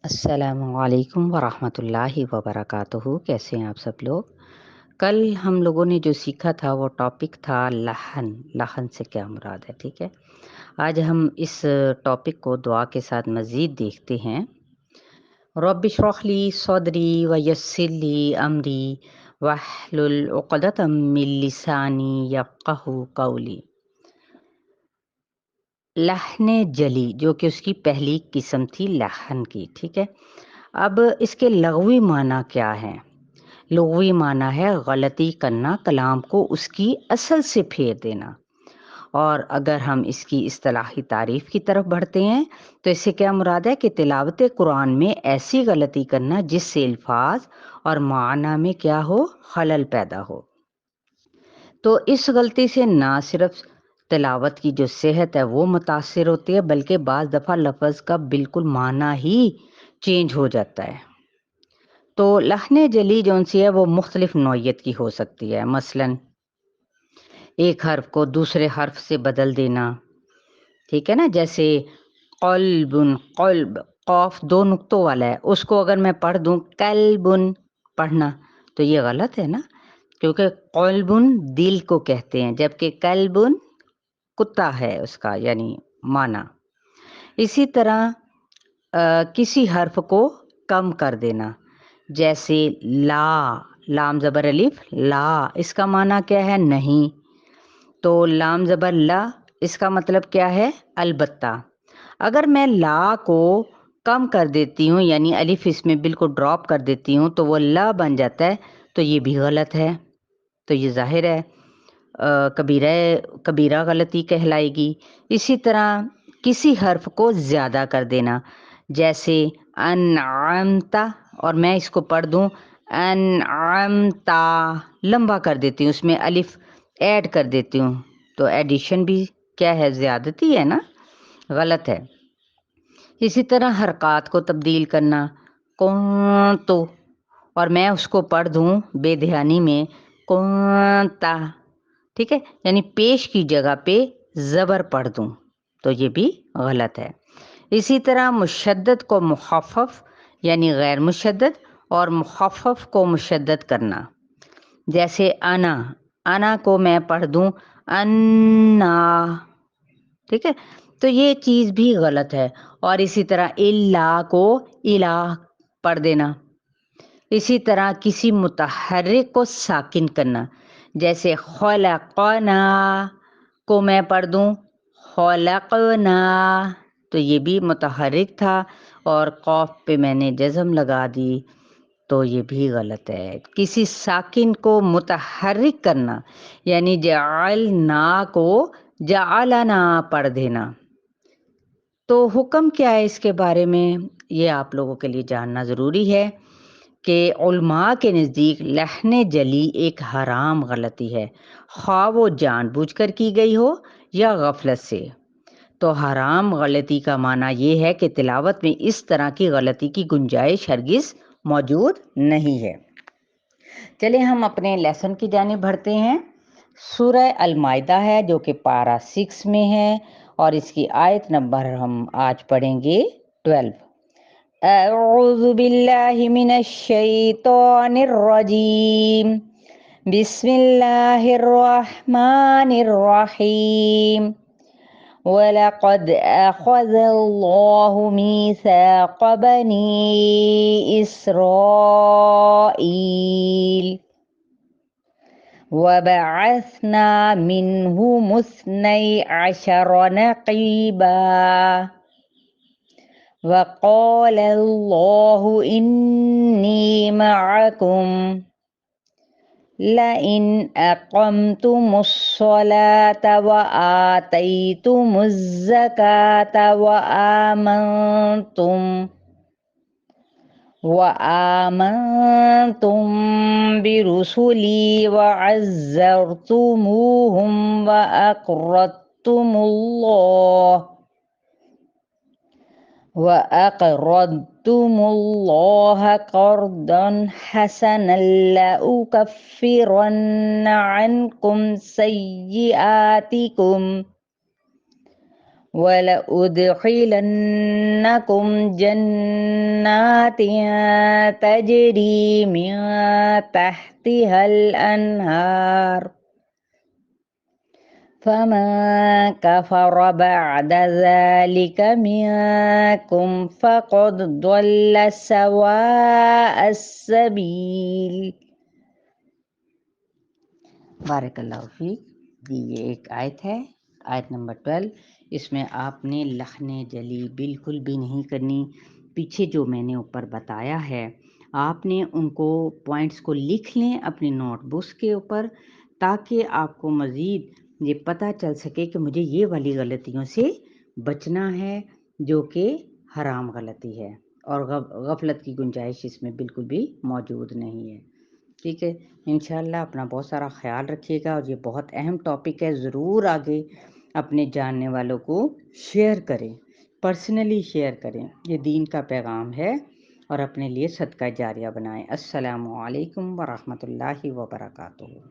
السلام علیکم ورحمۃ اللہ وبرکاتہ، کیسے ہیں آپ سب لوگ؟ کل ہم لوگوں نے جو سیکھا تھا وہ ٹاپک تھا لحن۔ لحن سے کیا مراد ہے؟ ٹھیک ہے، آج ہم اس ٹاپک کو دعا کے ساتھ مزید دیکھتے ہیں۔ رب اشرح لی صدری ویسر لی امری واحلل عقدۃ من لسانی یفقہوا قولی۔ لحن جلی جو کہ اس کی پہلی قسم تھی لحن کی، ٹھیک ہے۔ اب اس کے لغوی معنی کیا ہے؟ لغوی معنی ہے غلطی کرنا، کلام کو اس کی اصل سے پھیر دینا۔ اور اگر ہم اس کی اصطلاحی تعریف کی طرف بڑھتے ہیں تو اس سے کیا مراد ہے کہ تلاوت قرآن میں ایسی غلطی کرنا جس سے الفاظ اور معنی میں کیا ہو، خلل پیدا ہو۔ تو اس غلطی سے نہ صرف تلاوت کی جو صحت ہے وہ متاثر ہوتی ہے، بلکہ بعض دفعہ لفظ کا بالکل معنی ہی چینج ہو جاتا ہے۔ تو لحن جلی جون سی ہے وہ مختلف نوعیت کی ہو سکتی ہے، مثلاً ایک حرف کو دوسرے حرف سے بدل دینا، ٹھیک ہے نا، جیسے قلبن، قلب قاف دو نقطوں والا ہے، اس کو اگر میں پڑھ دوں قلبن پڑھنا تو یہ غلط ہے نا، کیونکہ قلبن دل کو کہتے ہیں جبکہ قلبن کتا ہے اس کا یعنی معنی۔ اسی طرح کسی حرف کو کم کر دینا، جیسے لا، لام زبر الف لا، اس کا معنی کیا ہے؟ نہیں۔ تو لام زبر لا، اس کا مطلب کیا ہے؟ البتہ۔ اگر میں لا کو کم کر دیتی ہوں یعنی الف اس میں بالکل ڈراپ کر دیتی ہوں تو وہ لا بن جاتا ہے، تو یہ بھی غلط ہے۔ تو یہ ظاہر ہے کبیرہ غلطی کہلائے گی۔ اسی طرح کسی حرف کو زیادہ کر دینا، جیسے انعمتا، اور میں اس کو پڑھ دوں انعمتا، لمبا کر دیتی ہوں، اس میں الف ایڈ کر دیتی ہوں، تو ایڈیشن بھی کیا ہے؟ زیادتی ہے نا، غلط ہے۔ اسی طرح حرکات کو تبدیل کرنا، کونتو، اور میں اس کو پڑھ دوں بے دھیانی میں کونتا، ٹھیک ہے، یعنی پیش کی جگہ پہ زبر پڑھ دوں تو یہ بھی غلط ہے۔ اسی طرح مشدد کو مخفف یعنی غیر مشدد اور مخفف کو مشدد کرنا، جیسے انا، انا کو میں پڑھ دوں انا، ٹھیک ہے، تو یہ چیز بھی غلط ہے۔ اور اسی طرح الا کو الا پڑھ دینا۔ اسی طرح کسی متحرک کو ساکن کرنا، جیسے خلقنا کو میں پڑھ دوں خلقنا، تو یہ بھی متحرک تھا اور قاف پہ میں نے جزم لگا دی، تو یہ بھی غلط ہے۔ کسی ساکن کو متحرک کرنا یعنی جعلنا کو جعلنا پڑھ دینا۔ تو حکم کیا ہے اس کے بارے میں، یہ آپ لوگوں کے لیے جاننا ضروری ہے کہ علماء کے نزدیک لحن جلی ایک حرام غلطی ہے، خواہ وہ جان بوجھ کر کی گئی ہو یا غفلت سے۔ تو حرام غلطی کا معنی یہ ہے کہ تلاوت میں اس طرح کی غلطی کی گنجائش ہرگز موجود نہیں ہے۔ چلیں ہم اپنے لیسن کی جانب بڑھتے ہیں۔ سورہ المائدہ ہے جو کہ پارہ 6 میں ہے اور اس کی آیت نمبر ہم آج پڑھیں گے 12۔ اعوذ باللہ من الشیطان الرجیم، بسم اللہ الرحمن الرحیم۔ وَلَقَدْ أَخَذَ اللَّهُ مِيثَاقَ بَنِي إِسْرَائِيلَ وَبَعَثْنَا مِنْهُمُ 12 نَقِيبًا وَقَالَ اللَّهُ إِنِّي مَعَكُمْ لَئِنْ أَقَمْتُمُ الصَّلَاةَ وَآتَيْتُمُ الزَّكَاةَ وَآمَنْتُمْ بِرُسُلِي وَعَزَّرْتُمُوهُمْ وَأَقْرَضْتُمُ اللَّهَ قَرْضًا حَسَنًا لَأُكَفِّرَنَّ عَنْكُمْ سَيِّئَاتِكُمْ وَلَأُدْخِلَنَّكُمْ جَنَّاتٍ تَجْرِي مِن تَحْتِهَا الْأَنْهَارُ فَمَن كَفَرَ بَعْدَ ذَلِكَ مِنكُمْ فَقَدْ ضَلَّ سَوَاءَ السَّبِيلِ۔ بارک اللہ فیک جی، یہ ایک آیت ہے، آیت نمبر 12۔ اس میں آپ نے لخن جلی بالکل بھی نہیں کرنی۔ پیچھے جو میں نے اوپر بتایا ہے آپ نے ان کو پوائنٹس کو لکھ لیں اپنی نوٹ بکس کے اوپر، تاکہ آپ کو مزید یہ پتہ چل سکے کہ مجھے یہ والی غلطیوں سے بچنا ہے جو کہ حرام غلطی ہے، اور غفلت کی گنجائش اس میں بالکل بھی موجود نہیں ہے۔ ٹھیک ہے، انشاءاللہ اپنا بہت سارا خیال رکھیے گا، اور یہ بہت اہم ٹاپک ہے، ضرور آگے اپنے جاننے والوں کو شیئر کریں، پرسنلی شیئر کریں، یہ دین کا پیغام ہے، اور اپنے لیے صدقہ جاریہ بنائیں۔ السلام علیکم ورحمۃ اللہ وبرکاتہ۔